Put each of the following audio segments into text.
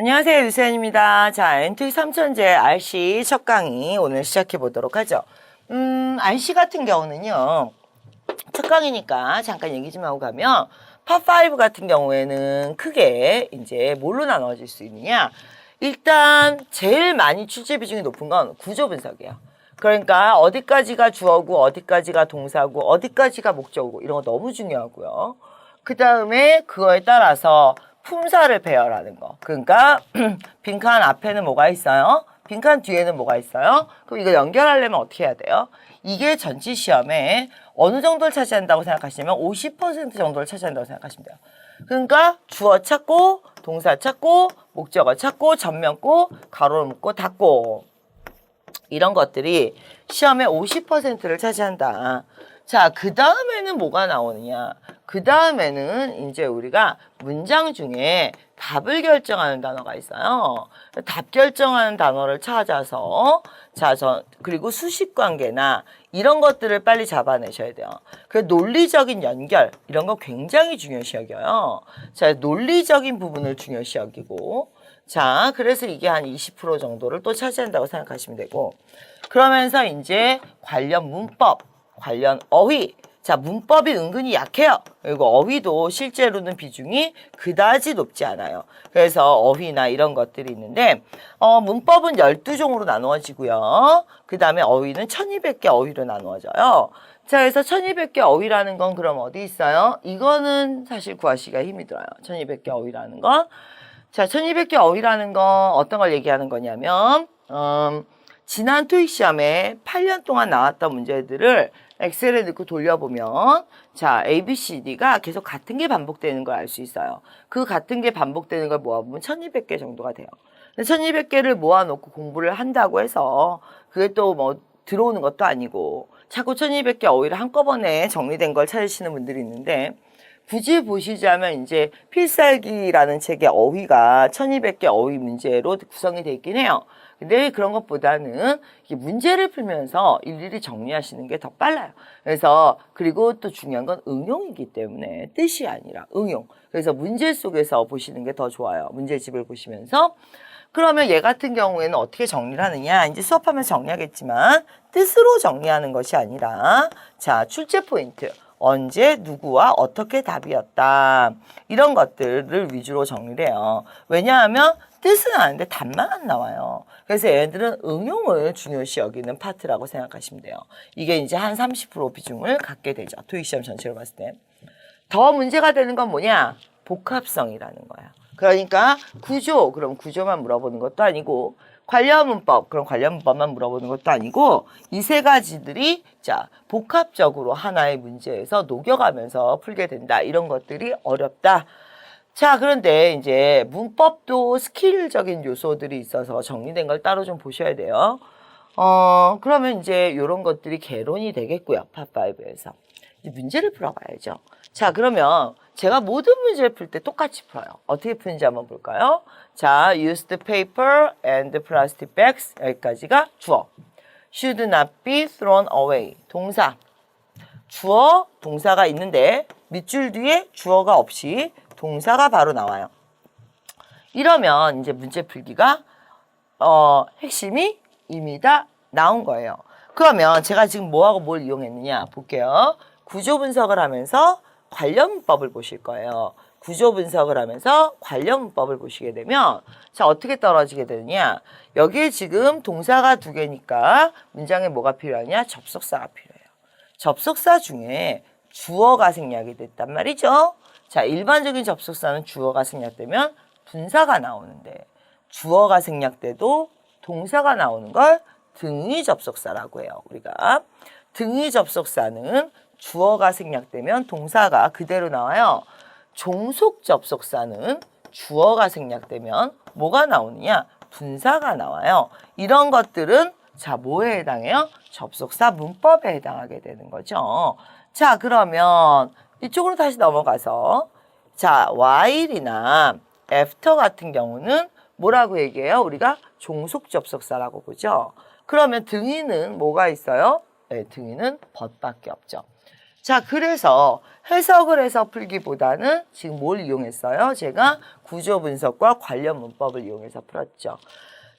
안녕하세요, 유세연입니다. 자, NTX 3000제 RC 첫 강의 오늘 시작해 보도록 하죠. RC 같은 경우는요, 첫 강의니까 잠깐 얘기 좀 하고 가면, 파5 같은 경우에는 크게 이제 뭘로 나눠질 수 있느냐? 일단 제일 많이 출제 비중이 높은 건 구조 분석이에요. 그러니까 어디까지가 주어고 어디까지가 동사고 어디까지가 목적어고 이런 거 너무 중요하고요. 그 다음에 그거에 따라서 품사를 배열하는 거. 그러니까 빈칸 앞에는 뭐가 있어요? 빈칸 뒤에는 뭐가 있어요? 그럼 이거 연결하려면 어떻게 해야 돼요? 이게 전치 시험에 어느 정도를 차지한다고 생각하시면 50% 정도를 차지한다고 생각하시면 돼요. 그러니까 주어 찾고 동사 찾고 목적어 찾고 전면고 가로를 묶고 닫고 이런 것들이 시험의 50%를 차지한다. 자, 그 다음에는 뭐가 나오느냐? 그 다음에는 이제 우리가 문장 중에 답을 결정하는 단어가 있어요. 답 결정하는 단어를 찾아서, 자, 그리고 수식 관계나 이런 것들을 빨리 잡아내셔야 돼요. 그 논리적인 연결, 이런 거 굉장히 중요시 여겨요. 자, 논리적인 부분을 중요시 여기고, 자, 그래서 이게 한 20% 정도를 또 차지한다고 생각하시면 되고, 그러면서 이제 관련 문법, 관련 어휘. 자, 문법이 은근히 약해요. 그리고 어휘도 실제로는 비중이 그다지 높지 않아요. 그래서 어휘나 이런 것들이 있는데, 문법은 12종으로 나누어지고요. 그 다음에 어휘는 1200개 어휘로 나누어져요. 자, 그래서 1200개 어휘라는 건 그럼 어디 있어요? 이거는 사실 구하시기가 힘이 들어요. 1200개 어휘라는 건. 자, 1200개 어휘라는 건 어떤 걸 얘기하는 거냐면, 지난 토익 시험에 8년 동안 나왔던 문제들을 엑셀에 넣고 돌려보면 자, A, B, C, D가 계속 같은 게 반복되는 걸 알 수 있어요. 그 같은 게 반복되는 걸 모아보면 1200개 정도가 돼요. 1200개를 모아놓고 공부를 한다고 해서 그게 또 뭐 들어오는 것도 아니고 자꾸 1200개 어휘를 한꺼번에 정리된 걸 찾으시는 분들이 있는데 굳이 보시자면 이제 필살기라는 책의 어휘가 1200개 어휘 문제로 구성이 되어 있긴 해요. 근데 그런 것보다는 문제를 풀면서 일일이 정리하시는 게 더 빨라요. 그래서 그리고 또 중요한 건 응용이기 때문에 뜻이 아니라 응용. 그래서 문제 속에서 보시는 게 더 좋아요. 문제집을 보시면서. 그러면 얘 같은 경우에는 어떻게 정리를 하느냐. 이제 수업하면서 정리하겠지만 뜻으로 정리하는 것이 아니라 자, 출제 포인트. 언제, 누구와 어떻게 답이었다. 이런 것들을 위주로 정리를 해요. 왜냐하면 뜻은 아는데 답만 안 나와요. 그래서 얘네들은 응용을 중요시 여기는 파트라고 생각하시면 돼요. 이게 이제 한 30% 비중을 갖게 되죠. 토익 시험 전체로 봤을 때. 더 문제가 되는 건 뭐냐? 복합성이라는 거예요. 그러니까 구조, 그럼 구조만 물어보는 것도 아니고 관련 문법, 그럼 관련 문법만 물어보는 것도 아니고 이 세 가지들이 자, 복합적으로 하나의 문제에서 녹여가면서 풀게 된다. 이런 것들이 어렵다. 자, 그런데 이제 문법도 스킬적인 요소들이 있어서 정리된 걸 따로 좀 보셔야 돼요. 그러면 이제 이런 것들이 개론이 되겠고요. 파5에서. 이제 문제를 풀어봐야죠. 자, 그러면 제가 모든 문제를 풀 때 똑같이 풀어요. 어떻게 푸는지 한번 볼까요? 자, use the paper and plastic bags. 여기까지가 주어. should not be thrown away. 동사. 주어, 동사가 있는데 밑줄 뒤에 주어가 없이 동사가 바로 나와요. 이러면 이제 문제 풀기가 핵심이 이미 다 나온 거예요. 그러면 제가 지금 뭐하고 뭘 이용했느냐 볼게요. 구조 분석을 하면서 관련 문법을 보실 거예요. 구조 분석을 하면서 관련 문법을 보시게 되면 자, 어떻게 떨어지게 되느냐. 여기에 지금 동사가 두 개니까 문장에 뭐가 필요하냐? 접속사가 필요해요. 접속사 중에 주어가 생략이 됐단 말이죠. 자, 일반적인 접속사는 주어가 생략되면 분사가 나오는데 주어가 생략돼도 동사가 나오는 걸 등위 접속사라고 해요. 우리가 등위 접속사는 주어가 생략되면 동사가 그대로 나와요. 종속 접속사는 주어가 생략되면 뭐가 나오느냐? 분사가 나와요. 이런 것들은 자, 뭐에 해당해요? 접속사 문법에 해당하게 되는 거죠. 자, 그러면 이쪽으로 다시 넘어가서 자, while이나 after 같은 경우는 뭐라고 얘기해요? 우리가 종속 접속사라고 보죠. 그러면 등위는 뭐가 있어요? 네, 등위는 but밖에 없죠. 자, 그래서 해석을 해서 풀기보다는 지금 뭘 이용했어요? 제가 구조 분석과 관련 문법을 이용해서 풀었죠.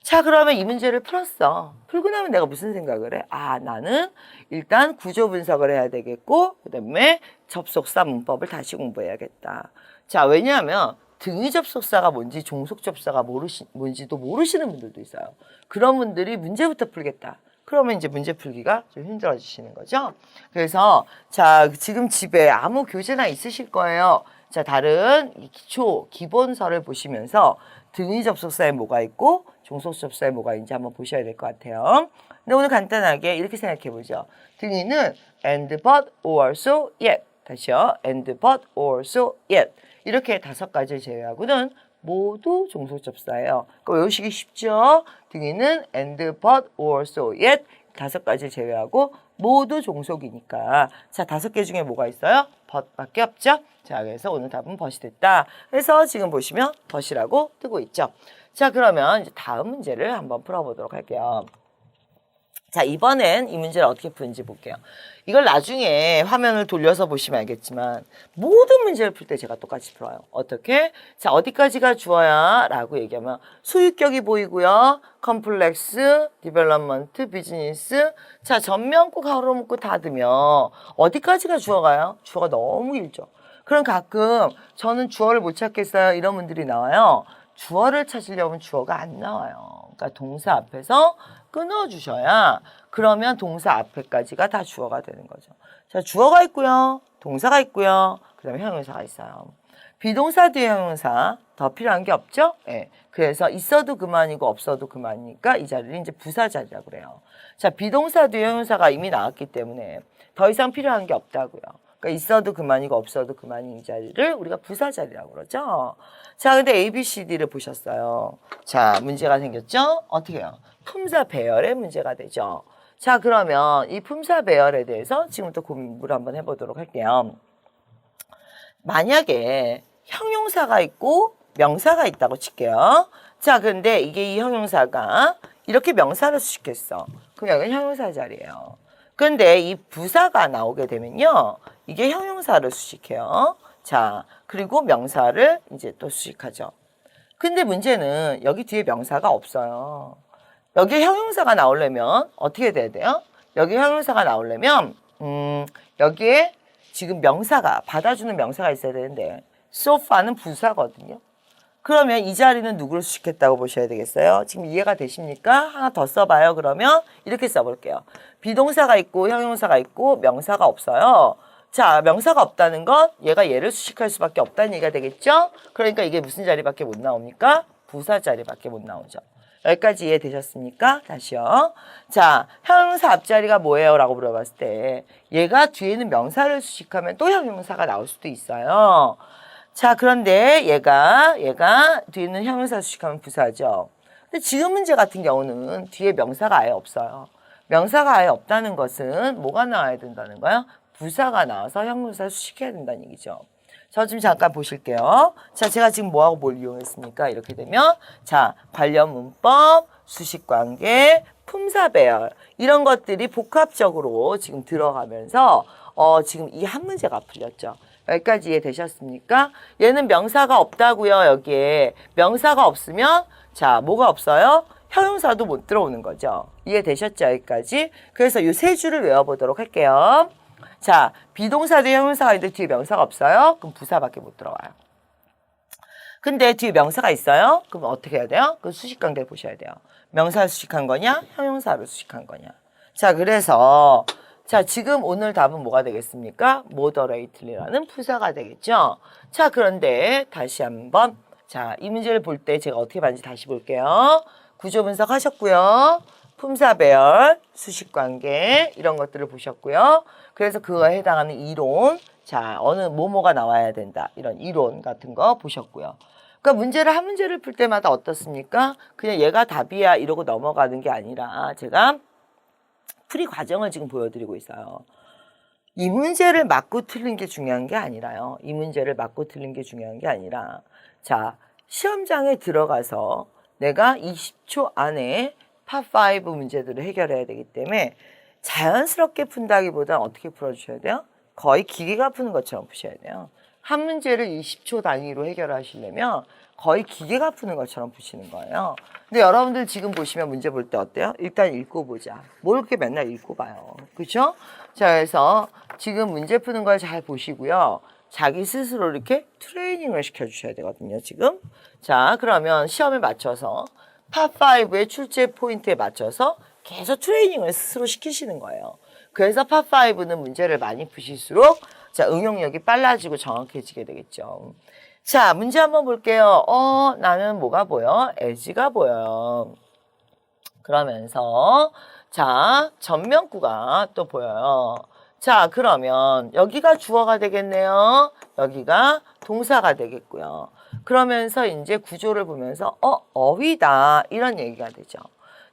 자, 그러면 이 문제를 풀었어. 풀고 나면 내가 무슨 생각을 해? 아, 나는 일단 구조 분석을 해야 되겠고, 그 다음에 접속사 문법을 다시 공부해야겠다. 자, 왜냐하면 등위 접속사가 뭔지 종속 접속사가 뭔지도 모르시는 분들도 있어요. 그런 분들이 문제부터 풀겠다. 그러면 이제 문제 풀기가 좀 힘들어지시는 거죠. 그래서 자, 지금 집에 아무 교재나 있으실 거예요. 자, 다른 기초 기본서를 보시면서 등위 접속사에 뭐가 있고 종속 접속사에 뭐가 있는지 한번 보셔야 될 것 같아요. 근데 오늘 간단하게 이렇게 생각해 보죠. 등위는 and, but, or, so, yet. 다시요. and, but, or, so, yet. 이렇게 5가지를 제외하고는 모두 종속 접사예요. 그러니까 외우시기 쉽죠? 등위는 and, but, or, so, yet 5가지 제외하고 모두 종속이니까. 자, 5개 중에 뭐가 있어요? but밖에 없죠? 자, 그래서 오늘 답은 but이 됐다. 그래서 지금 보시면 but이라고 뜨고 있죠. 자, 그러면 이제 다음 문제를 한번 풀어보도록 할게요. 자, 이번엔 이 문제를 어떻게 푸는지 볼게요. 이걸 나중에 화면을 돌려서 보시면 알겠지만 모든 문제를 풀 때 제가 똑같이 풀어요. 어떻게? 자, 어디까지가 주어야? 라고 얘기하면 소유격이 보이고요. 컴플렉스, 디벨롭먼트, 비즈니스. 자, 전면고 가로 묶고 닫으면 어디까지가 주어가요? 주어가 너무 길죠. 그럼 가끔 저는 주어를 못 찾겠어요. 이런 분들이 나와요. 주어를 찾으려면 주어가 안 나와요. 그러니까 동사 앞에서 끊어주셔야 그러면 동사 앞에까지가 다 주어가 되는 거죠. 자, 주어가 있고요. 동사가 있고요. 그 다음에 형용사가 있어요. 비동사 뒤에 형용사 더 필요한 게 없죠? 예. 그래서 있어도 그만이고 없어도 그만이니까 이 자리를 이제 부사 자리라고 그래요. 자, 비동사 뒤에 형용사가 이미 나왔기 때문에 더 이상 필요한 게 없다고요. 그러니까 있어도 그만이고 없어도 그만인 이 자리를 우리가 부사 자리라고 그러죠. 자, 근데 A, B, C, D를 보셨어요. 자, 문제가 생겼죠? 어떻게 해요? 품사 배열의 문제가 되죠. 자, 그러면 이 품사 배열에 대해서 지금부터 공부를 한번 해보도록 할게요. 만약에 형용사가 있고 명사가 있다고 칠게요. 자, 근데 이게 이 형용사가 이렇게 명사를 수식했어. 그럼 여기는 형용사 자리예요. 근데 이 부사가 나오게 되면요. 이게 형용사를 수식해요. 자, 그리고 명사를 이제 또 수식하죠. 근데 문제는 여기 뒤에 명사가 없어요. 여기 형용사가 나오려면 어떻게 돼야 돼요? 여기 형용사가 나오려면 여기에 지금 명사가 받아주는 명사가 있어야 되는데 sofa는 부사거든요. 그러면 이 자리는 누구를 수식했다고 보셔야 되겠어요? 지금 이해가 되십니까? 하나 더 써봐요. 그러면 이렇게 써볼게요. 비동사가 있고 형용사가 있고 명사가 없어요. 자, 명사가 없다는 건 얘가 얘를 수식할 수밖에 없다는 얘기가 되겠죠? 그러니까 이게 무슨 자리밖에 못 나옵니까? 부사 자리밖에 못 나오죠. 여기까지 이해되셨습니까? 다시요. 자, 형용사 앞자리가 뭐예요? 라고 물어봤을 때 얘가 뒤에는 명사를 수식하면 또 형용사가 나올 수도 있어요. 자, 그런데 얘가 뒤에는 형용사 수식하면 부사죠. 근데 지금 문제 같은 경우는 뒤에 명사가 아예 없어요. 명사가 아예 없다는 것은 뭐가 나와야 된다는 거예요? 부사가 나와서 형용사 수식해야 된다는 얘기죠. 저 좀 잠깐 보실게요. 자, 제가 지금 뭐하고 뭘 이용했습니까? 이렇게 되면 자, 관련 문법, 수식관계, 품사배열 이런 것들이 복합적으로 지금 들어가면서 지금 이 한 문제가 풀렸죠. 여기까지 이해되셨습니까? 얘는 명사가 없다고요. 여기에 명사가 없으면 자, 뭐가 없어요? 형용사도 못 들어오는 거죠. 이해되셨죠? 여기까지. 그래서 이 세 줄을 외워보도록 할게요. 자, 비동사 뒤에 형용사가 있는데 뒤에 명사가 없어요? 그럼 부사밖에 못 들어와요. 근데 뒤에 명사가 있어요? 그럼 어떻게 해야 돼요? 그 수식관계를 보셔야 돼요. 명사를 수식한 거냐? 형용사를 수식한 거냐? 자, 그래서 자, 지금 오늘 답은 뭐가 되겠습니까? moderately라는 부사가 되겠죠? 자, 그런데 다시 한번 자, 이 문제를 볼 때 제가 어떻게 봤는지 다시 볼게요. 구조 분석 하셨고요. 품사 배열, 수식관계 이런 것들을 보셨고요. 그래서 그거에 해당하는 이론, 자, 어느 뭐뭐가 나와야 된다. 이런 이론 같은 거 보셨고요. 그러니까 한 문제를 풀 때마다 어떻습니까? 그냥 얘가 답이야 이러고 넘어가는 게 아니라 제가 풀이 과정을 지금 보여드리고 있어요. 이 문제를 맞고 틀린 게 중요한 게 아니라요. 이 문제를 맞고 틀린 게 중요한 게 아니라 자, 시험장에 들어가서 내가 20초 안에 팝5 문제들을 해결해야 되기 때문에 자연스럽게 푼다기보다 어떻게 풀어주셔야 돼요? 거의 기계가 푸는 것처럼 푸셔야 돼요. 한 문제를 20초 단위로 해결하시려면 거의 기계가 푸는 것처럼 푸시는 거예요. 근데 여러분들 지금 보시면 문제 볼 때 어때요? 일단 읽고 보자. 뭘 이렇게 맨날 읽고 봐요. 그렇죠? 자, 그래서 지금 문제 푸는 걸 잘 보시고요. 자기 스스로 이렇게 트레이닝을 시켜주셔야 되거든요, 지금. 자, 그러면 시험에 맞춰서 팝5의 출제 포인트에 맞춰서 계속 트레이닝을 스스로 시키시는 거예요. 그래서 팝5는 문제를 많이 푸실수록 자, 응용력이 빨라지고 정확해지게 되겠죠. 자, 문제 한번 볼게요. 나는 뭐가 보여? as가 보여요. 그러면서 자, 전면구가 또 보여요. 자, 그러면 여기가 주어가 되겠네요. 여기가 동사가 되겠고요. 그러면서 이제 구조를 보면서 어휘다 이런 얘기가 되죠.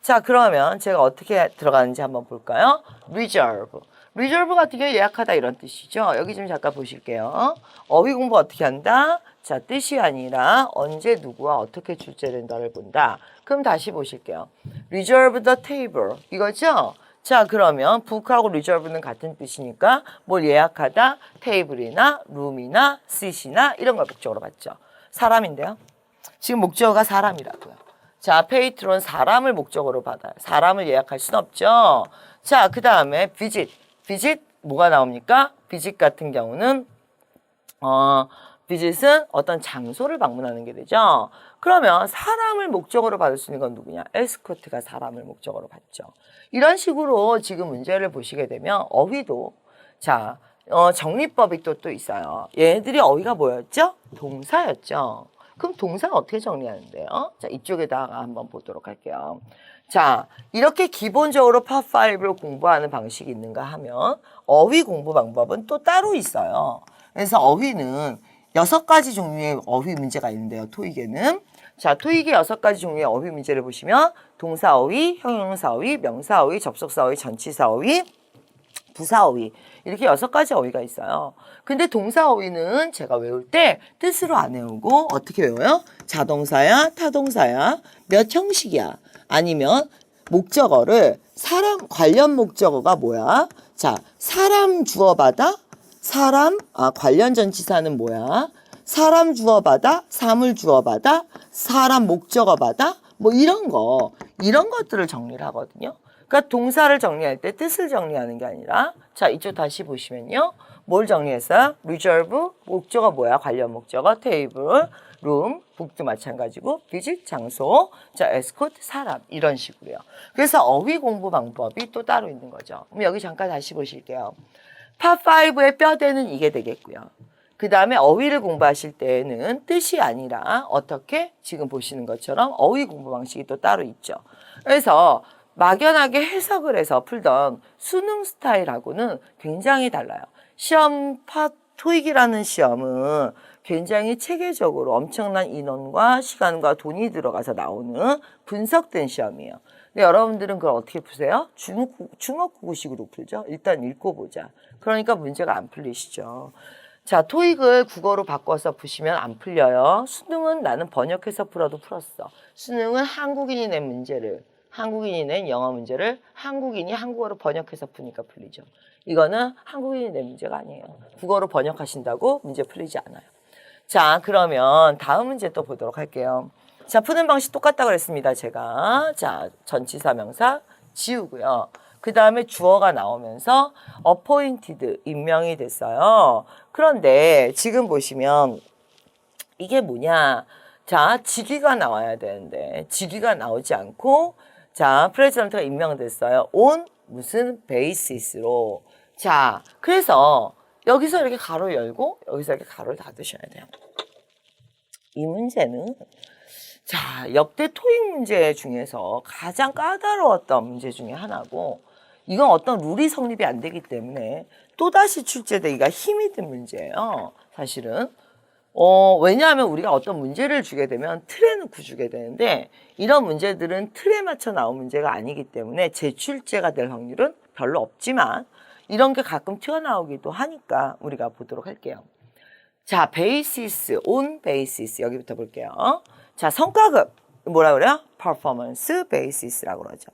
자, 그러면 제가 어떻게 들어가는지 한번 볼까요? reserve. reserve 같은 경우 예약하다 이런 뜻이죠. 여기 좀 잠깐 보실게요. 어휘 공부 어떻게 한다? 자, 뜻이 아니라 언제 누구와 어떻게 출제된다를 본다. 그럼 다시 보실게요. reserve the table 이거죠? 자, 그러면 book하고 reserve는 같은 뜻이니까 뭘 예약하다? 테이블이나 룸이나 seat이나 이런 걸 목적으로 봤죠. 사람인데요. 지금 목적어가 사람이라고요. 자, 페이트론 사람을 목적으로 받아요. 사람을 예약할 순 없죠. 자, 그 다음에 visit. visit 뭐가 나옵니까? visit 같은 경우는 visit은 어떤 장소를 방문하는 게 되죠. 그러면 사람을 목적으로 받을 수 있는 건 누구냐? escort가 사람을 목적으로 받죠. 이런 식으로 지금 문제를 보시게 되면 어휘도 자, 정리법이 또 있어요. 얘네들이 어휘가 뭐였죠? 동사였죠. 그럼 동사는 어떻게 정리하는데요? 자, 이쪽에다가 한번 보도록 할게요. 자, 이렇게 기본적으로 팝5를 공부하는 방식이 있는가 하면 어휘 공부 방법은 또 따로 있어요. 그래서 어휘는 6가지 종류의 어휘 문제가 있는데요. 토익에는. 자, 토익의 6가지 종류의 어휘 문제를 보시면 동사어휘, 형용사어휘, 명사어휘, 접속사어휘, 전치사어휘, 부사어휘 이렇게 6가지 어휘가 있어요. 근데 동사어휘는 제가 외울 때 뜻으로 안 외우고 어떻게 외워요? 자동사야, 타동사야, 몇 형식이야. 아니면 목적어를 사람 관련 목적어가 뭐야? 자, 사람 주어받아? 사람 관련 전치사는 뭐야? 사람 주어받아? 사물 주어받아? 사람 목적어 받아? 뭐 이런 것들을 정리를 하거든요. 그러니까 동사를 정리할 때 뜻을 정리하는 게 아니라 자, 이쪽 다시 보시면요. 뭘 정리했어요? reserve, 목적어 뭐야? 관련 목적어, table, room, book도 마찬가지고, visit, 장소, 자, escort, 사람 이런 식으로요. 그래서 어휘 공부 방법이 또 따로 있는 거죠. 그럼 여기 잠깐 다시 보실게요. 팝5의 뼈대는 이게 되겠고요. 그 다음에 어휘를 공부하실 때에는 뜻이 아니라 어떻게 지금 보시는 것처럼 어휘 공부 방식이 또 따로 있죠. 그래서 막연하게 해석을 해서 풀던 수능 스타일하고는 굉장히 달라요. 시험 토익이라는 시험은 굉장히 체계적으로 엄청난 인원과 시간과 돈이 들어가서 나오는 분석된 시험이에요. 근데 여러분들은 그걸 어떻게 푸세요? 주먹구구식으로 풀죠. 일단 읽고 보자. 그러니까 문제가 안 풀리시죠. 자, 토익을 국어로 바꿔서 푸시면 안 풀려요. 수능은 나는 번역해서 풀어도 풀었어. 수능은 한국인이 낸 문제를, 한국인이 낸 영어 문제를 한국인이 한국어로 번역해서 푸니까 풀리죠. 이거는 한국인이 낸 문제가 아니에요. 국어로 번역하신다고 문제 풀리지 않아요. 자, 그러면 다음 문제 또 보도록 할게요. 자, 푸는 방식 똑같다고 그랬습니다, 제가. 자, 전치사 명사 지우고요. 그 다음에 주어가 나오면서 appointed, 임명이 됐어요. 그런데 지금 보시면 이게 뭐냐. 자, 직위가 나와야 되는데 직위가 나오지 않고 자, 프레지던트가 임명됐어요. on 무슨 베이시스로. 자, 그래서 여기서 이렇게 가로 열고 여기서 이렇게 가로를 닫으셔야 돼요. 이 문제는 자, 역대 토익 문제 중에서 가장 까다로웠던 문제 중에 하나고 이건 어떤 룰이 성립이 안 되기 때문에 또다시 출제되기가 힘이 든 문제예요. 사실은. 왜냐하면 우리가 어떤 문제를 주게 되면 틀에 넣고 주게 되는데 이런 문제들은 틀에 맞춰 나온 문제가 아니기 때문에 재출제가 될 확률은 별로 없지만 이런 게 가끔 튀어나오기도 하니까 우리가 보도록 할게요. 자, basis, on basis 여기부터 볼게요. 자, 성과급 뭐라 그래요? performance basis라고 그러죠.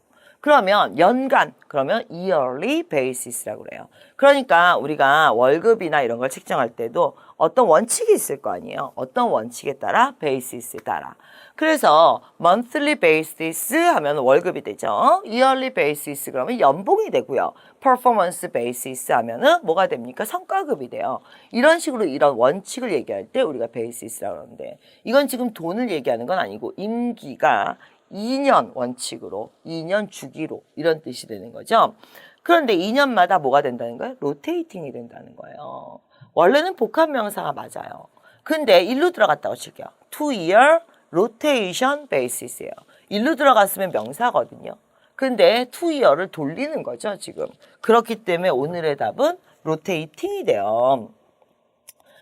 그러면 연간, 그러면 yearly basis라고 그래요. 그러니까 우리가 월급이나 이런 걸 책정할 때도 어떤 원칙이 있을 거 아니에요. 어떤 원칙에 따라, basis에 따라. 그래서 monthly basis 하면 월급이 되죠. yearly basis 그러면 연봉이 되고요. performance basis 하면은 뭐가 됩니까? 성과급이 돼요. 이런 식으로 이런 원칙을 얘기할 때 우리가 basis라고 하는데 이건 지금 돈을 얘기하는 건 아니고 임기가 2년 원칙으로, 2년 주기로 이런 뜻이 되는 거죠. 그런데 2년마다 뭐가 된다는 거예요? 로테이팅이 된다는 거예요. 원래는 복합 명사가 맞아요. 근데 일로 들어갔다고 칠게요. 2-year rotation basis예요. 일로 들어갔으면 명사거든요. 근데 2-year를 돌리는 거죠, 지금. 그렇기 때문에 오늘의 답은 rotating이 돼요.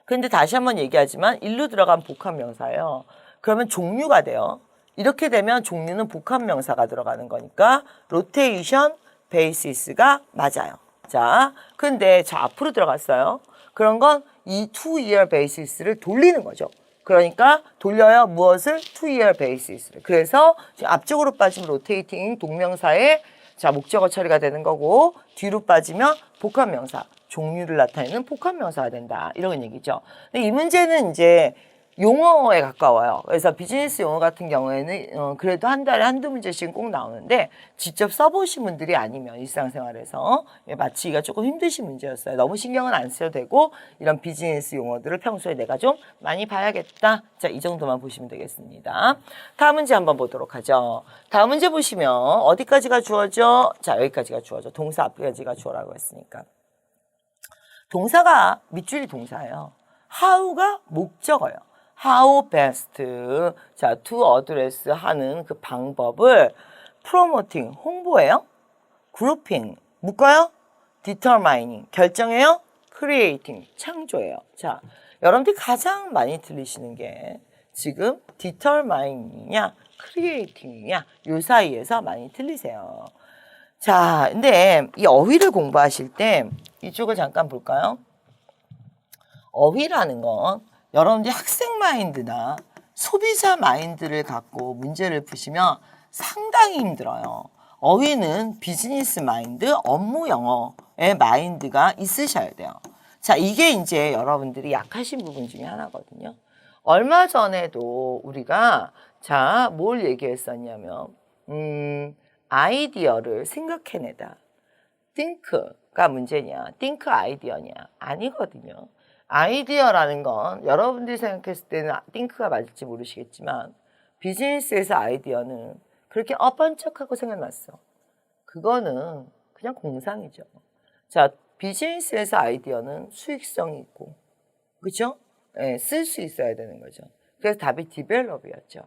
근데 다시 한번 얘기하지만 일로 들어간 복합 명사예요. 그러면 종류가 돼요. 이렇게 되면 종류는 복합 명사가 들어가는 거니까 rotation basis가 맞아요. 자, 근데 저 앞으로 들어갔어요. 그런 건 이 2-year basis를 돌리는 거죠. 그러니까 돌려요. 무엇을? 2-year basis를. 그래서 지금 앞쪽으로 빠지면 rotating 동명사의 자 목적어 처리가 되는 거고 뒤로 빠지면 복합 명사, 종류를 나타내는 복합 명사가 된다. 이런 얘기죠. 근데 이 문제는 이제 용어에 가까워요. 그래서 비즈니스 용어 같은 경우에는 그래도 한 달에 한두 문제씩은 꼭 나오는데 직접 써보신 분들이 아니면 일상생활에서 맞히기가 조금 힘드신 문제였어요. 너무 신경은 안 써도 되고 이런 비즈니스 용어들을 평소에 내가 좀 많이 봐야겠다. 자, 이 정도만 보시면 되겠습니다. 다음 문제 한번 보도록 하죠. 다음 문제 보시면 어디까지가 주어져? 자, 여기까지가 주어져. 동사 앞까지가 주어라고 했으니까. 동사가 밑줄이 동사예요. how가 목적어예요. how best 자 to address 하는 그 방법을 promoting 홍보해요. grouping 묶어요. determining 결정해요. creating 창조해요. 자 여러분들이 가장 많이 틀리시는 게 지금 determining이냐 creating이냐 요 사이에서 많이 틀리세요. 자 근데 이 어휘를 공부하실 때 이쪽을 잠깐 볼까요? 어휘라는 건 여러분들이 학생 마인드나 소비자 마인드를 갖고 문제를 푸시면 상당히 힘들어요. 어휘는 비즈니스 마인드, 업무 영어의 마인드가 있으셔야 돼요. 자, 이게 이제 여러분들이 약하신 부분 중에 하나거든요. 얼마 전에도 우리가 자, 뭘 얘기했었냐면 아이디어를 생각해내다. think가 문제냐, think 아이디어냐 아니거든요. 아이디어라는 건 여러분들이 생각했을 때는 think가 맞을지 모르시겠지만 비즈니스에서 아이디어는 그렇게 번쩍하고 생각났어. 그거는 그냥 공상이죠. 자, 비즈니스에서 아이디어는 수익성이 있고 그렇죠? 네, 쓸 수 있어야 되는 거죠. 그래서 답이 develop이었죠.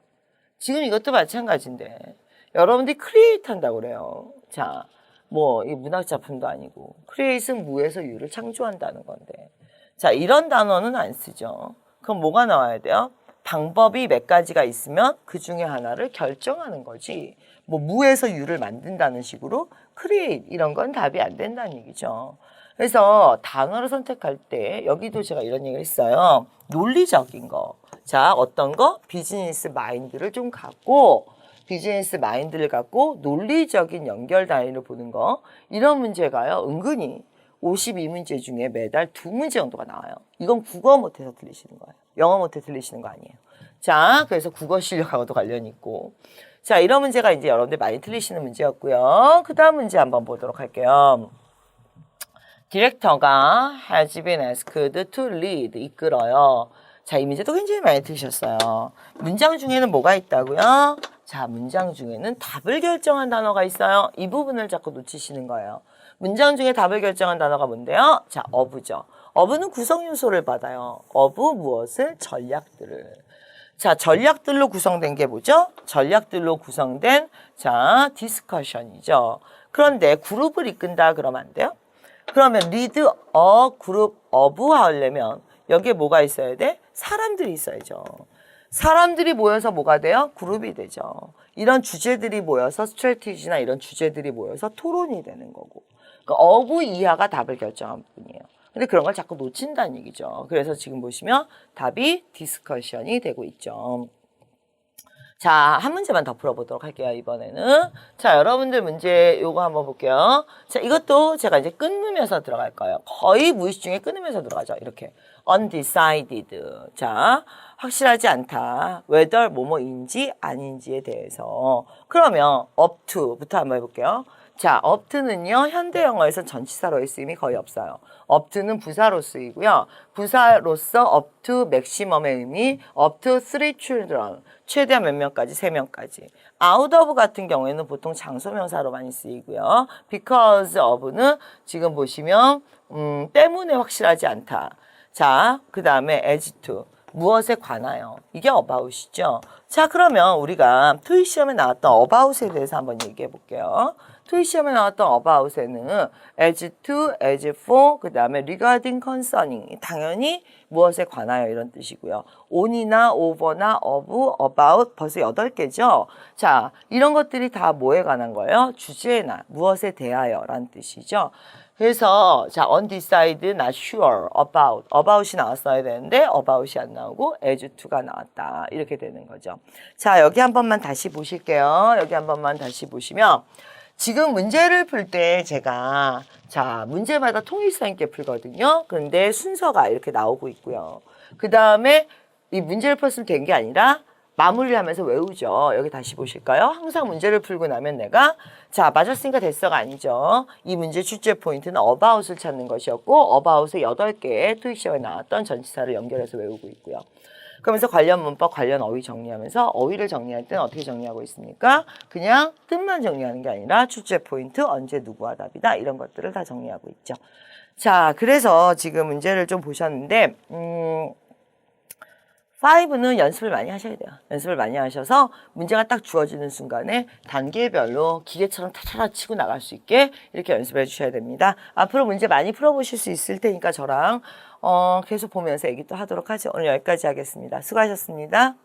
지금 이것도 마찬가지인데 여러분들이 create 한다고 그래요. 자, 뭐 이 문학 작품도 아니고 create은 무에서 유를 창조한다는 건데 자, 이런 단어는 안 쓰죠. 그럼 뭐가 나와야 돼요? 방법이 몇 가지가 있으면 그 중에 하나를 결정하는 거지. 뭐 무에서 유를 만든다는 식으로 create 이런 건 답이 안 된다는 얘기죠. 그래서 단어를 선택할 때 여기도 제가 이런 얘기를 했어요. 논리적인 거. 자, 어떤 거? 비즈니스 마인드를 좀 갖고 비즈니스 마인드를 갖고 논리적인 연결 단위를 보는 거. 이런 문제가요. 은근히 52문제 중에 매달 2문제 정도가 나와요. 이건 국어 못해서 들리시는 거예요. 영어 못해 들리시는 거 아니에요. 자, 그래서 국어 실력하고도 관련이 있고. 자, 이런 문제가 이제 여러분들 많이 틀리시는 문제였고요. 그 다음 문제 한번 보도록 할게요. 디렉터가 has been asked to lead, 이끌어요. 자, 이 문제도 굉장히 많이 들으셨어요. 문장 중에는 뭐가 있다고요? 자, 문장 중에는 답을 결정한 단어가 있어요. 이 부분을 자꾸 놓치시는 거예요. 문장 중에 답을 결정한 단어가 뭔데요? 자, of죠. of는 구성 요소를 받아요. of 무엇을? 전략들을. 자, 전략들로 구성된 게 뭐죠? 전략들로 구성된 자, 디스커션이죠. 그런데 그룹을 이끈다 그러면 안 돼요? 그러면 lead a group of 하려면 여기에 뭐가 있어야 돼? 사람들이 있어야죠. 사람들이 모여서 뭐가 돼요? 그룹이 되죠. 이런 주제들이 모여서 스트래티지나 이런 주제들이 모여서 토론이 되는 거고. 그러니까 of 이하가 답을 결정한 부분이에요. 근데 그런 걸 자꾸 놓친다는 얘기죠. 그래서 지금 보시면 답이 디스커션이 되고 있죠. 자, 한 문제만 더 풀어보도록 할게요, 이번에는. 자, 여러분들 문제 요거 한번 볼게요. 자, 이것도 제가 이제 끊으면서 들어갈 거예요. 거의 무의식 중에 끊으면서 들어가죠. 이렇게. undecided. 자, 확실하지 않다. whether 뭐뭐인지 아닌지에 대해서. 그러면 up to부터 한번 해볼게요. 자, up to는요, 현대 영어에서 전치사로의 쓰임이 거의 없어요. up to는 부사로 쓰이고요. 부사로서 up to maximum의 의미, up to 3 children. 최대한 몇 명까지? 3명까지. out of 같은 경우에는 보통 장소명사로 많이 쓰이고요. because of는 지금 보시면 때문에 확실하지 않다. 자, 그 다음에 as to. 무엇에 관하여. 이게 about이죠. 자, 그러면 우리가 토익 시험에 나왔던 about에 대해서 한번 얘기해 볼게요. 토익 시험에 나왔던 about에는 as to, as for, 그 다음에 regarding, concerning. 당연히 무엇에 관하여 이런 뜻이고요. on이나 over나 of, about 벌써 8개죠. 자, 이런 것들이 다 뭐에 관한 거예요? 주제나 무엇에 대하여 라는 뜻이죠. 그래서 자, undecided, not sure, about이 나왔어야 되는데 about이 안 나오고 as to가 나왔다. 이렇게 되는 거죠. 자, 여기 한 번만 다시 보실게요. 여기 한 번만 다시 보시면 지금 문제를 풀 때 제가 자, 문제마다 통일성 있게 풀거든요. 그런데 순서가 이렇게 나오고 있고요. 그 다음에 이 문제를 풀었으면 된 게 아니라 마무리하면서 외우죠. 여기 다시 보실까요? 항상 문제를 풀고 나면 내가 자, 맞았으니까 됐어가 아니죠. 이 문제 출제 포인트는 about을 찾는 것이었고 about의 8개의 토익 시험에 나왔던 전치사를 연결해서 외우고 있고요. 그러면서 관련 문법, 관련 어휘 정리하면서 어휘를 정리할 때는 어떻게 정리하고 있습니까? 그냥 뜻만 정리하는 게 아니라 출제 포인트, 언제, 누구와 답이다 이런 것들을 다 정리하고 있죠. 자, 그래서 지금 문제를 좀 보셨는데 5는 연습을 많이 하셔야 돼요. 연습을 많이 하셔서 문제가 딱 주어지는 순간에 단계별로 기계처럼 타타라 치고 나갈 수 있게 이렇게 연습해 주셔야 됩니다. 앞으로 문제 많이 풀어보실 수 있을 테니까 저랑 계속 보면서 얘기 또 하도록 하죠. 오늘 여기까지 하겠습니다. 수고하셨습니다.